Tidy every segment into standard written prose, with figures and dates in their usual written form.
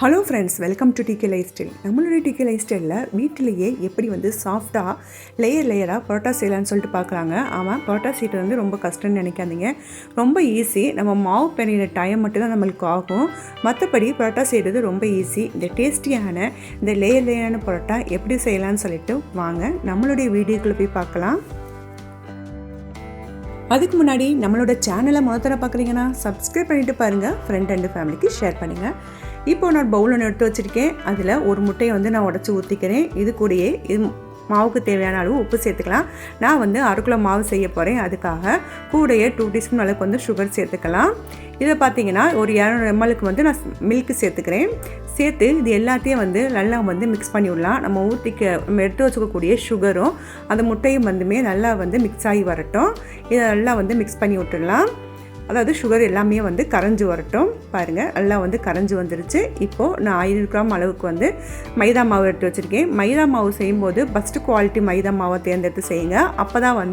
Hello friends, welcome to DK life style. நம்மளுடைய DK life ஸ்டைலில் வீட்டிலேயே எப்படி சாஃப்டாக லேயராக பரோட்டா செய்யலான்னு சொல்லிட்டு பார்க்கலாங்க. ஆமாம், பரோட்டா செய்கிறது ரொம்ப கஷ்டம்னு நினைக்காதீங்க. ரொம்ப ஈஸி. நம்ம மாவு பிணையிற டைம் மட்டும்தான் நம்மளுக்கு ஆகும். மற்றபடி பரோட்டா செய்கிறது ரொம்ப ஈஸி. இந்த டேஸ்டியான இந்த லேயரான பரோட்டா எப்படி செய்யலான்னு சொல்லிட்டு வாங்க நம்மளுடைய வீடியோக்குள்ளே போய் பார்க்கலாம். அதுக்கு முன்னாடி நம்மளோட சேனலை முதல்ல பார்க்குறீங்கன்னா சப்ஸ்கிரைப் பண்ணிவிட்டு பாருங்கள். ஃப்ரெண்ட் அண்ட் ஃபேமிலிக்கு ஷேர் பண்ணுங்கள். இப்போ நான் பவுல் ஒன்று எடுத்து வச்சுருக்கேன். அதில் ஒரு முட்டையை நான் உடச்சி ஊற்றிக்கிறேன். இது கூடயே மாவுக்கு தேவையான அளவு உப்பு சேர்த்துக்கலாம். நான் 1/2 கிலோ மாவு செய்ய போகிறேன். அதுக்காக கூடயே 2 டீஸ்பூன் அளவுக்கு சுகர் சேர்த்துக்கலாம். இதை பார்த்தீங்கன்னா ஒரு 200 ml நான் மில்க்கு சேர்த்துக்கிறேன். சேர்த்து இது எல்லாத்தையும் நல்லா மிக்ஸ் பண்ணி விடலாம். நம்ம எடுத்து வச்சுக்கக்கூடிய சுகரும் அந்த முட்டையும் நல்லா மிக்ஸ் ஆகி வரட்டும். இதை நல்லா மிக்ஸ் பண்ணி விட்டுடலாம். அதாவது சுகர் எல்லாமே கரைஞ்சி வரட்டும். பாருங்கள், நல்லா கரைஞ்சி வந்துருச்சு. இப்போது நான் 500 கிராம் அளவுக்கு மைதா மாவு எடுத்து வச்சுருக்கேன். மைதா மாவு செய்யும்போது ஃபஸ்ட்டு குவாலிட்டி மைதா மாவை தேர்ந்தெடுத்து செய்யுங்க. அப்போ தான்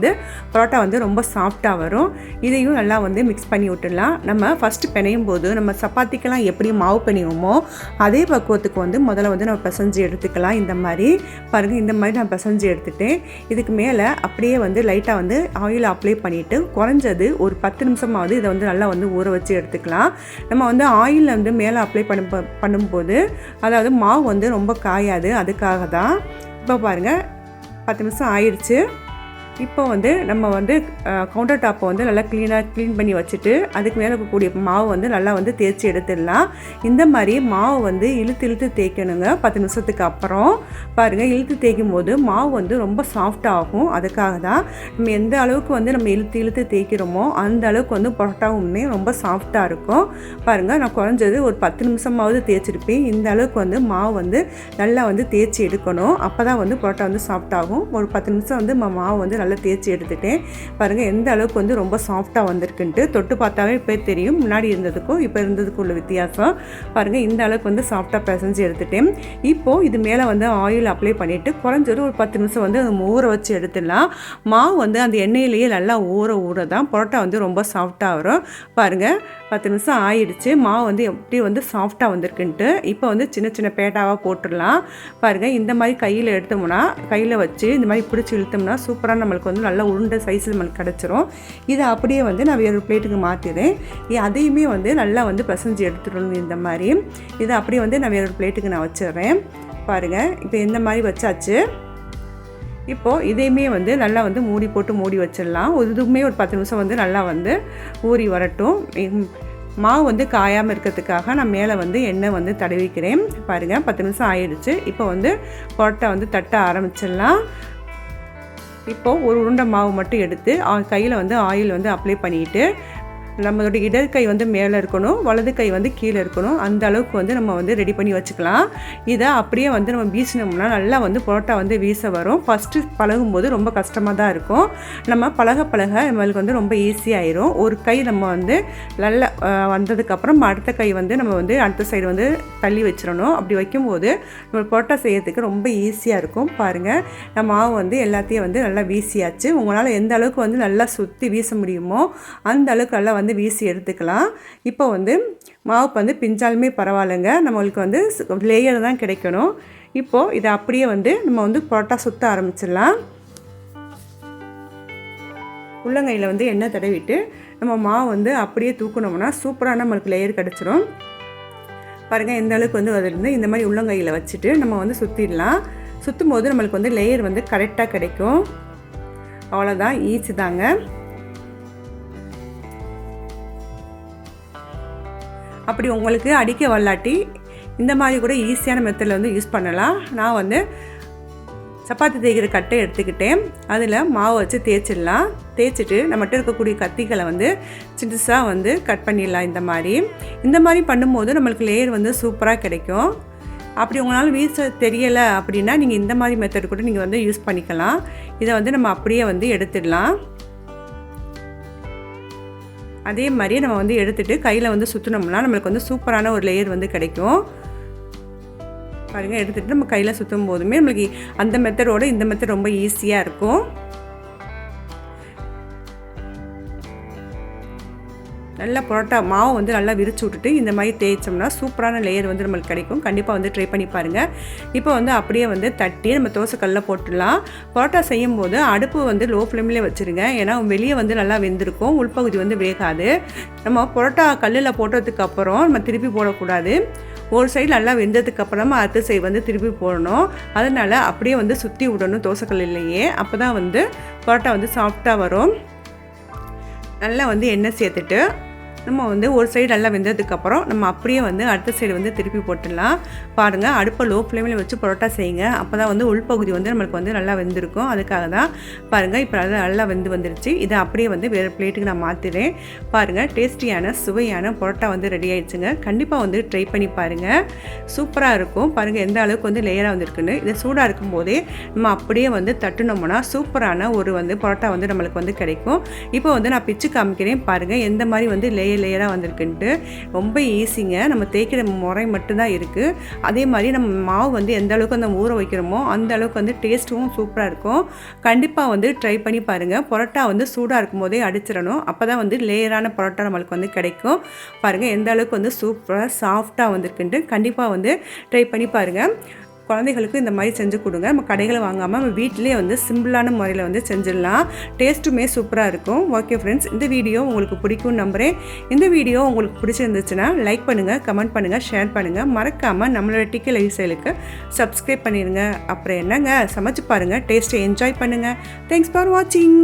பரோட்டா ரொம்ப சாஃப்டாக வரும். இதையும் நல்லா மிக்ஸ் பண்ணி விட்டுடலாம். நம்ம ஃபஸ்ட்டு பிணையும் போது நம்ம சப்பாத்திக்கெல்லாம் எப்படி மாவு பிணையுமோ அதே பக்குவத்துக்கு முதல்ல நம்ம பிசைஞ்சு எடுத்துக்கலாம். இந்த மாதிரி பாருங்கள், இந்த மாதிரி நான் பிசைஞ்சு எடுத்துட்டேன். இதுக்கு மேலே அப்படியே லைட்டாக ஆயில் அப்ளை பண்ணிவிட்டு குறைஞ்சது ஒரு 10 நிமிஷமாவது இதை நல்லா ஊற வச்சு எடுத்துக்கலாம். நம்ம ஆயில் மேலே அப்ளை பண்ணும்போது அதாவது மாவு ரொம்ப காயாது. அதுக்காக தான். இப்போ பாருங்கள், 10 நிமிஷம் ஆயிடுச்சு. இப்போ நம்ம கவுண்டர் டாப்பை நல்லா க்ளீன் பண்ணி வச்சுட்டு அதுக்கு மேலே இருக்கக்கூடிய மாவு நல்லா தேய்ச்சி எடுத்துடலாம். இந்த மாதிரி மாவு இழுத்து தேய்க்கணுங்க. 10 நிமிஷத்துக்கு அப்புறம் பாருங்கள், இழுத்து தேய்க்கும் போது மாவு ரொம்ப சாஃப்டாக ஆகும். அதுக்காக தான் நம்ம எந்த அளவுக்கு நம்ம இழுத்து தேய்க்கிறோமோ அந்த அளவுக்கு பரோட்டாவுமே ரொம்ப சாஃப்டாக இருக்கும். பாருங்கள், நான் குறைஞ்சது ஒரு 10 நிமிஷமாவது தேய்ச்சிருப்பேன். இந்த அளவுக்கு மாவு நல்லா தேய்ச்சி எடுக்கணும். அப்போ தான் பரோட்டா சாஃப்டாகும். ஒரு 10 நிமிஷம் மாவு நல்லா தேய்ச்சி எடுத்துட்டேன். பாருங்கள், எந்த அளவுக்கு ரொம்ப சாஃப்டாக வந்திருக்குன்ட்டு தொட்டு பார்த்தாவே இப்போ தெரியும். முன்னாடி இருந்ததுக்கும் இப்போ இருந்ததுக்கும் உள்ள வித்தியாசம். பாருங்கள், இந்த அளவுக்கு சாஃப்டாக பிசைஞ்சு எடுத்துட்டேன். இப்போது இது மேலே ஆயில் அப்ளை பண்ணிவிட்டு குறைஞ்சது ஒரு 10 நிமிஷம் ஊற வச்சு எடுத்துடலாம். மாவு அந்த எண்ணெயிலேயே நல்லா ஊற தான் பரோட்டா ரொம்ப சாஃப்டாக வரும். பாருங்கள், 10 நிமிஷம் ஆயிடுச்சு. மாவு எப்படி சாஃப்டாக வந்திருக்குன்ட்டு இப்போ சின்ன சின்ன பேட்டாவாக போட்டுடலாம். பாருங்கள், இந்த மாதிரி கையில் எடுத்தோம்னா கையில் வச்சு இந்த மாதிரி பிடிச்சி இழுத்தோம்னா சூப்பராக நம்மளுக்கு நல்லா உருண்டை சைஸில் நம்மளுக்கு கிடச்சிரும். இதை அப்படியே நான் வேறு பிளேட்டுக்கு மாற்றிடுறேன். அதையுமே நல்லா பிசைஞ்சு எடுத்துடணும். இந்த மாதிரி இதை அப்படியே நான் வேறு பிளேட்டுக்கு நான் வச்சிடுறேன். பாருங்கள், இப்போ இந்த மாதிரி வச்சாச்சு. இப்போது இதையுமே நல்லா மூடி போட்டு மூடி வச்சிடலாம். இதுவுமே ஒரு 10 நிமிஷம் நல்லா ஊறி வரட்டும். மாவு காயாமல் இருக்கிறதுக்காக நான் மேலே எண்ணெய் தடவிக்கிறேன். பாருங்கள், 10 நிமிஷம் ஆயிடுச்சு. இப்போ பரோட்டா தட்ட ஆரம்பிச்சிடலாம். இப்போது ஒரு உருண்டை மாவு மட்டும் எடுத்து கையில் ஆயில் அப்ளை பண்ணிவிட்டு நம்மளோட இடது கை மேலே இருக்கணும், வலது கை கீழே இருக்கணும். அந்த அளவுக்கு நம்ம ரெடி பண்ணி வச்சுக்கலாம். இதை அப்படியே நம்ம வீசினோம்னா நல்லா பரோட்டா வீச வரும். ஃபஸ்ட்டு பழகும்போது ரொம்ப கஷ்டமாக தான் இருக்கும். நம்ம பழக நம்மளுக்கு ரொம்ப ஈஸியாகிடும். ஒரு கை நம்ம நல்லா வந்ததுக்கப்புறம் அடுத்த கை நம்ம அடுத்த சைடு தள்ளி வச்சிடணும். அப்படி வைக்கும்போது நம்ம பரோட்டா செய்யறதுக்கு ரொம்ப ஈஸியாக இருக்கும். பாருங்கள், நம்ம மாவு எல்லாத்தையும் நல்லா வீசியாச்சு. உங்களால் எந்த அளவுக்கு நல்லா சுற்றி வீச முடியுமோ அந்த அளவுக்கு நல்லா வீசி எடுத்துக்கலாம். இப்போ மாவு பிஞ்சாலுமே பரவாயில்லைங்க, நம்மளுக்கு லேயர் தான் கிடைக்கணும். இப்போது இதை அப்படியே நம்ம பரோட்டா சுற்ற ஆரம்பிச்சிடலாம். உள்ளங்கையில் எண்ணெய் தடவிட்டு நம்ம மாவு அப்படியே தூக்கணும்னா சூப்பரான நம்மளுக்கு லேயர் கிடச்சிரும். பாருங்கள், எந்த அளவுக்கு அதிலிருந்து இந்த மாதிரி உள்ளங்கையில் வச்சுட்டு நம்ம சுற்றிடலாம். சுற்றும் போது நம்மளுக்கு லேயர் கரெக்டாக கிடைக்கும். அவ்வளோதான், ஈஸி தாங்க. அப்படி உங்களுக்கு அடிக்க வரலாட்டி இந்த மாதிரி கூட ஈஸியான மெத்தடில் யூஸ் பண்ணலாம். நான் சப்பாத்தி தேய்க்கிற கட்டை எடுத்துக்கிட்டேன். அதில் மாவு வச்சு தேய்ச்சிடலாம். தேய்ச்சிட்டு நம்மகிட்ட இருக்கக்கூடிய கத்திகளை சின்னசாக கட் பண்ணிடலாம். இந்த மாதிரி பண்ணும்போது நம்மளுக்கு லேயர் சூப்பராக கிடைக்கும். அப்படி உங்களால் வீச தெரியலை அப்படின்னா நீங்கள் இந்த மாதிரி மெத்தட் கூட நீங்கள் யூஸ் பண்ணிக்கலாம். இதை நம்ம அப்படியே எடுத்துடலாம். அதே மாதிரி நம்ம எடுத்துகிட்டு கையில் சுற்றினோம்னா நம்மளுக்கு சூப்பரான ஒரு லேயர் கிடைக்கும். பாருங்கள், எடுத்துகிட்டு நம்ம கையில் சுற்றும் போதுமே நம்மளுக்கு அந்த மெத்தடோடு இந்த மெத்தட் ரொம்ப ஈஸியாக இருக்கும். நல்லா பரோட்டா மாவு வந்து நல்லா விரிச்சு விட்டுட்டு இந்த மாதிரி தேய்ச்சோம்னா சூப்பரான லேயர் வந்து நம்மளுக்கு கிடைக்கும். கண்டிப்பாக வந்து ட்ரை பண்ணி பாருங்கள். இப்போ வந்து அப்படியே வந்து தட்டி நம்ம தோசைக்கல்லில் போட்டுடலாம். பரோட்டா செய்யும் போது அடுப்பு வந்து லோ ஃப்ளேம்லேயே வச்சுருங்க. ஏன்னா வெளியே வந்து நல்லா வெந்திருக்கும், உள்பகுதி வந்து வேகாது. நம்ம பரோட்டா கல்லில் போட்டதுக்கப்புறம் நம்ம திருப்பி போடக்கூடாது. ஒரு சைடு நல்லா வெந்ததுக்கப்புறமா அடுத்த சைடு வந்து திருப்பி போடணும். அதனால் அப்படியே வந்து சுற்றி விடணும் தோசைக்கல்லையே. அப்போ தான் வந்து பரோட்டா வந்து சாஃப்டாக வரும். நல்லா வந்து எண்ணெய் சேர்த்துட்டு நம்ம வந்து ஒரு சைடு நல்லா வெந்ததுக்கப்புறம் நம்ம அப்படியே வந்து அடுத்த சைடு வந்து திருப்பி போட்டுடலாம். பாருங்கள், அடுப்பை லோ ஃப்ளேமில் வச்சு பரோட்டா செய்யுங்க. அப்போ தான் வந்து உள்பகுதி வந்து நம்மளுக்கு வந்து நல்லா வெந்திருக்கும். அதுக்காக தான் பாருங்கள், இப்போ நல்லா வந்துருச்சு. இதை அப்படியே வந்து வேறு பிளேட்டுக்கு நான் மாற்றிடுறேன். பாருங்கள், டேஸ்டியான சுவையான பரோட்டா வந்து ரெடி ஆகிடுச்சுங்க. கண்டிப்பாக வந்து ட்ரை பண்ணி பாருங்கள், சூப்பராக இருக்கும். பாருங்கள் எந்த அளவுக்கு வந்து லேயராக வந்துருக்குன்னு. இது சூடாக இருக்கும் போதே நம்ம அப்படியே வந்து தட்டுனோம்னா சூப்பரான ஒரு வந்து பரோட்டா வந்து நம்மளுக்கு வந்து கிடைக்கும். இப்போ வந்து நான் பிச்சு காமிக்கிறேன். பாருங்கள் எந்த மாதிரி வந்து லேயராக வந்திருக்குன்ட்டு. ரொம்ப ஈஸிங்க. நம்ம தேய்க்கிற முறை மட்டும்தான் இருக்குது. அதே மாதிரி நம்ம மாவு வந்து எந்த அளவுக்கு அந்த ஊற வைக்கிறோமோ அந்த அளவுக்கு வந்து டேஸ்ட்டும் சூப்பராக இருக்கும். கண்டிப்பாக வந்து ட்ரை பண்ணி பாருங்கள். பரோட்டா வந்து சூடாக இருக்கும் போதே அடிச்சிடணும். அப்போ தான் வந்து லேயரான பரோட்டா நம்மளுக்கு வந்து கிடைக்கும். பாருங்கள் எந்த அளவுக்கு வந்து சூப்பராக சாஃப்டாக வந்திருக்குன்ட்டு. கண்டிப்பாக வந்து ட்ரை பண்ணி பாருங்கள். குழந்தைகளுக்கு இந்த மாதிரி செஞ்சு கொடுங்க. நம்ம கடைகளை வாங்காமல் நம்ம வீட்டிலே வந்து சிம்பிளான முறையில் வந்து செஞ்சிடலாம். டேஸ்ட்டுமே சூப்பராக இருக்கும். ஓகே ஃப்ரெண்ட்ஸ், இந்த வீடியோ உங்களுக்கு பிடிக்கும்னு நம்புகிறேன். இந்த வீடியோ உங்களுக்கு பிடிச்சிருந்துச்சுன்னா லைக் பண்ணுங்கள், கமெண்ட் பண்ணுங்கள், ஷேர் பண்ணுங்கள். மறக்காமல் நம்மளோட டிக்கி லைஃப் ஸ்டைலுக்கு சப்ஸ்கிரைப் பண்ணிடுங்க. அப்புறம் என்னங்க, சமைச்சு பாருங்கள், டேஸ்ட்டை என்ஜாய் பண்ணுங்கள். தேங்க்ஸ் ஃபார் வாட்சிங்.